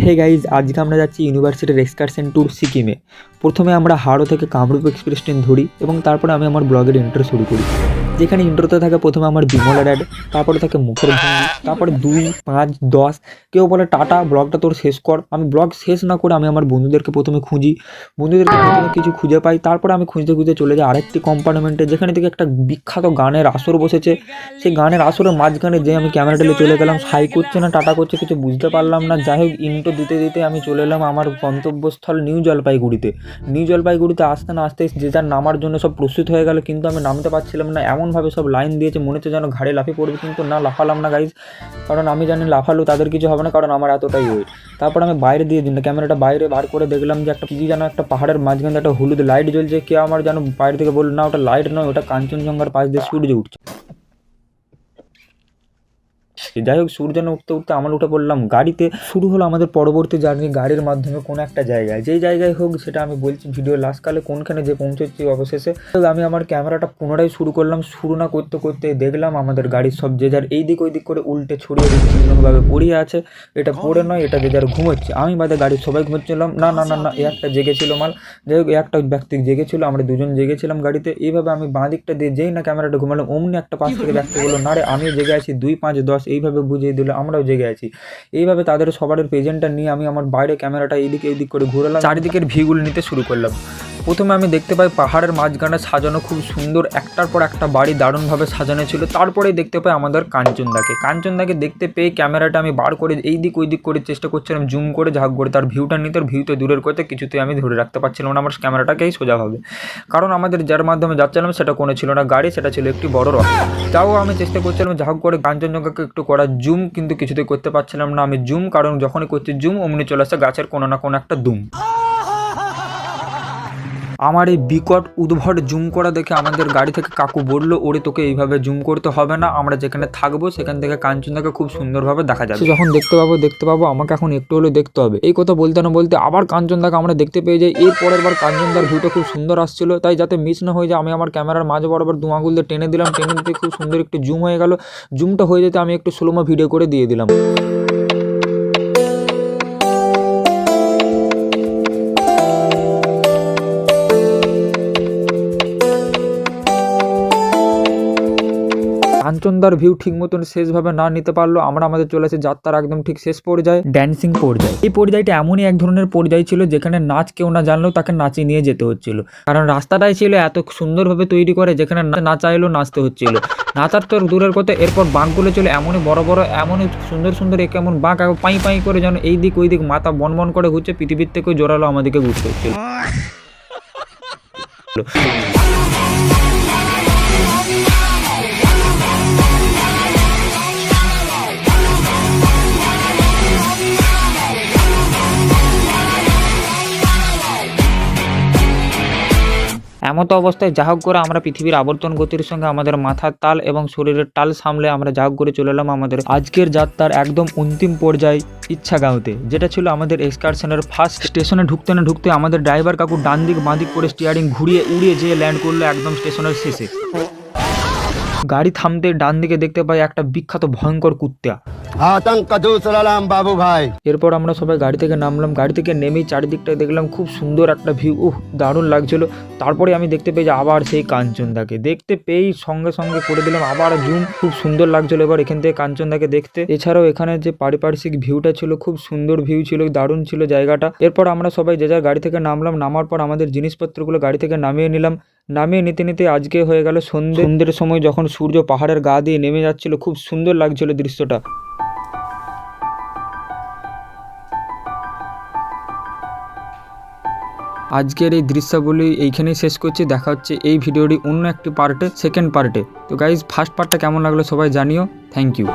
Hey guys, আজকে আমরা যাচ্ছি ইউনিভার্সিটির এক্সকারশন ট্যুর সিকিমে। প্রথমে আমরা হাওড়া থেকে কামরূপ এক্সপ্রেস ট্রেন ধরি এবং তারপরে আমি আমার ব্লগের ইন্ট্রো শুরু করি। যেখানে ইন্ট্রোতে থাকে প্রথমে আমার বিমলের অ্যাড, তারপরে থাকে মুখের ভঙ্গি, তারপরে 2, 5, 10 কেউ বলে টাটা ব্লগটা তোর শেষ কর। আমি ব্লগ শেষ না করে আমি আমার বন্ধুদেরকে প্রথমে খুঁজি, বন্ধুদেরকে প্রথমে কিছু খুঁজে পাই, তারপরে আমি খুঁজতে খুঁজতে চলে যাই আরেকটি কম্পার্টমেন্টে যেখানে থেকে একটা বিখ্যাত গানের আসর বসেছে। সেই গানের আসরের মাঝখানে যে আমি ক্যামেরা টেলে চলে গেলাম, হাই করছে না টাটা করছে কিছু বুঝতে পারলাম না। যাই হোক, ইন্ট্রো দিতে দিতে আমি চলে এলাম আমার গন্তব্যস্থল নিউ জলপাইগুড়িতে। নিউ জলপাইগুড়িতে আসতে না আসতে যে যার নামার জন্য সব প্রস্তুত হয়ে গেল, কিন্তু আমি নামতে পারছিলাম না। এমনভাবে সব লাইন দিয়েছে মনে হচ্ছে যেন ঘাড়ে লাফিয়ে পড়বে, কিন্তু না, লাফালাম না গাইজ, কারণ আমি জানি লাফালেও তাদের কিছু হবে না, কারণ আমার এতটাই ওয়েট। তারপর আমি বাইরে দিয়ে দিন ক্যামেরাটা বাইরে বার করে দেখলাম যে একটা কি যেন একটা পাহাড়ের মাঝখানে একটা হলুদ লাইট জ্বলছে। কে আমার যেন বাইরে থেকে বলল, না ওটা লাইট নয়, ওটা কাঞ্চনজঙ্ঘার পাশ দিয়ে সূর্য উঠছে। যাই হোক, সূর্য উঠতে উঠতে আমরা উঠে পড়লাম গাড়িতে। শুরু হলো আমাদের পরবর্তী জার্নি গাড়ির মাধ্যমে কোনো একটা জায়গায়, যেই জায়গায় হোক সেটা আমি বলছি ভিডিও লাস্টকালে কোনখানে যে পৌঁছেছি অবশেষে। আমি আমার ক্যামেরাটা পুনরায় শুরু করলাম। শুরু না করতে করতে দেখলাম আমাদের গাড়ির সব যে যার এই দিক ওই দিক করে উল্টে ছড়িয়ে বিচ্ছিন্নভাবে পড়িয়ে আছে। এটা পড়ে নয়, এটা যে যার ঘুমোচ্ছে। আমি বাদে গাড়ির সবাই ঘুমোচ্ছিলাম। না না না না, এ একটা জেগেছিল মাল। যাই হোক, একটা ব্যক্তি জেগেছিল, আমরা দুজন জেগেছিলাম গাড়িতে। এইভাবে আমি বাঁ দিকটা দিয়ে যেই না ক্যামেরাটা ঘুমালাম, অমনি একটা পাশ থেকে ব্যক্তি বললো, না রে আমিও জেগে আছি, 2, 5, 10 এইভাবে বুঝিয়ে দিল আমরাও জেগে আছি। এইভাবে তাদের সবার প্রেজেন্টটা নিয়ে আমি আমার বাইরে ক্যামেরাটা এইদিক এইদিক করে ঘুরালাম, চারিদিকের ভিউগুলো নিতে শুরু করলাম। প্রথমে আমি দেখতে পাই পাহাড়ের মাঝখানে সাজানো খুব সুন্দর একটার পর একটা বাড়ি দারুণভাবে সাজানো ছিল। তারপরেই দেখতে পাই আমাদের কাঞ্চনদাকে দেখতে পেয়ে ক্যামেরাটা আমি বার করে এই দিক ওই দিক করে চেষ্টা করছিলাম জুম করে ঝাঁক করে তার ভিউটা নিতে। ভিউতে দূরের করতে কিছুতেই আমি ধরে রাখতে পারছিলাম না আমার ক্যামেরাটাকেই সোজাভাবে, কারণ আমাদের যার মাধ্যমে যাচ্ছিলাম সেটা কোনো ছিল না গাড়ি, সেটা ছিল একটি বড় রথ। তাও আমি চেষ্টা করছিলাম ঝাঁক করে কাঞ্চনজঙ্ঘাকে একটু করা জুম, কিন্তু কিছুতেই করতে পারছিলাম না আমি জুম, কারণ যখনই করছি জুম অমনি চলে আসছে গাছের কোনো না কোনো একটা দুম। আমার এই বিকট উদ্ভট জুম করা দেখে আমাদের গাড়ি থেকে কাকু বললো, ওরে তোকে এইভাবে জুম করতে হবে না, আমরা যেখানে থাকবো সেখান থেকে কাঞ্চনদাকে খুব সুন্দরভাবে দেখা যাবে, যখন দেখতে পাবো আমাকে এখন একটু হলেও দেখতে হবে। এই কথা বলতে না বলতে আবার কাঞ্চনদাকে আমরা দেখতে পেয়ে যাই। এর পরের বার কাঞ্চনদার ভিউটা খুব সুন্দর আসছিল, তাই যাতে মিস না হয়ে যায় আমি আমার ক্যামেরার মাঝে বরাবর 2 আঙুল দিয়ে টেনে দিলাম। টেনে দিতে খুব সুন্দর একটু জুম হয়ে গেল। জুমটা হয়ে যেতে আমি একটু স্লোমো ভিডিও করে দিয়ে দিলাম। কাঞ্চনদার ভিউ ঠিক মতন শেষভাবে না নিতে পারলো, আমরা আমাদের চলে আসে যাত্রার একদম ঠিক শেষ পর্যায়ে, ড্যান্সিং পর্যায়ে। এই পর্যায়টা এমনই এক ধরনের পর্যায় ছিল যেখানে নাচ কেউ না জানলেও তাকে নাচিয়ে নিয়ে যেতে হচ্ছিল, কারণ রাস্তাটাই ছিল এত সুন্দরভাবে তৈরি করে যেখানে না চাইলেও নাচতে হচ্ছিল। নাচার তো দূরের কথা, এরপর বাঁকগুলো ছিল এমনই বড় বড়, এমনই সুন্দর সুন্দর, এমন বাঁক পাই পাই করে যেন এই দিক ওই দিক মাথা বন বন করে ঘুরছে, পৃথিবীর থেকেও জোরালো আমাদেরকে ঘুরতে হচ্ছিল। এমতো অবস্থায় যা হোক করে আমরা পৃথিবীর আবর্তন গতির সঙ্গে আমাদের মাথার তাল এবং শরীরের তাল সামলে আমরা যা হোক করে চলে এলাম আমাদের আজকের যাত্রার একদম অন্তিম পর্যায়ে ইচ্ছাগাঁওতে, যেটা ছিল আমাদের এক্সকারশনের ফার্স্ট। স্টেশনে ঢুকতে না ঢুকতে আমাদের ড্রাইভার কাকু ডান দিক বাঁ দিক করে স্টিয়ারিং ঘুরিয়ে উড়িয়ে যেয়ে ল্যান্ড করলো একদম স্টেশনের শেষে। গাড়ি থামতে ডান দিকে দেখতে পাই একটা বিখ্যাত ভয়ঙ্কর কুত্তা। বাবু ভাই। এরপর আমরা সবাই গাড়ি থেকে নামলাম। গাড়ি থেকে নেমেই চারিদিকটায় দেখলাম খুব সুন্দর একটা ভিউ, দারুণ লাগছিল। তারপরে আমি দেখতে পেয়ে যে আবার সেই কাঞ্চনদাকে দেখতে পেয়েই সঙ্গে সঙ্গে করে দিলাম আবার জুম। খুব সুন্দর লাগছিল এবার এখান থেকে কাঞ্চনদাকে দেখতে। এছাড়াও এখানে যে পারিপার্শ্বিক ভিউটা ছিল খুব সুন্দর ভিউ ছিল, দারুণ ছিল জায়গাটা। এরপর আমরা সবাই যে যার গাড়ি থেকে নামলাম। নামার পর আমাদের জিনিসপত্রগুলো গাড়ি থেকে নামিয়ে নিলাম। নামিয়ে নিতে নিতে আজকে হয়ে গেল সন্ধ্যের সময়, যখন সূর্য পাহাড়ের গা দিয়ে নেমে যাচ্ছিল, খুব সুন্দর লাগছিল দৃশ্যটা। আজকের এই দৃশ্যাবলী এইখানেই শেষ করছি। দেখা হচ্ছে এই ভিডিওটি অন্য একটি পার্টে, সেকেন্ড পার্টে। তো গাইজ, ফার্স্ট পার্টটা কেমন লাগলো সবাই জানিও। Thank you.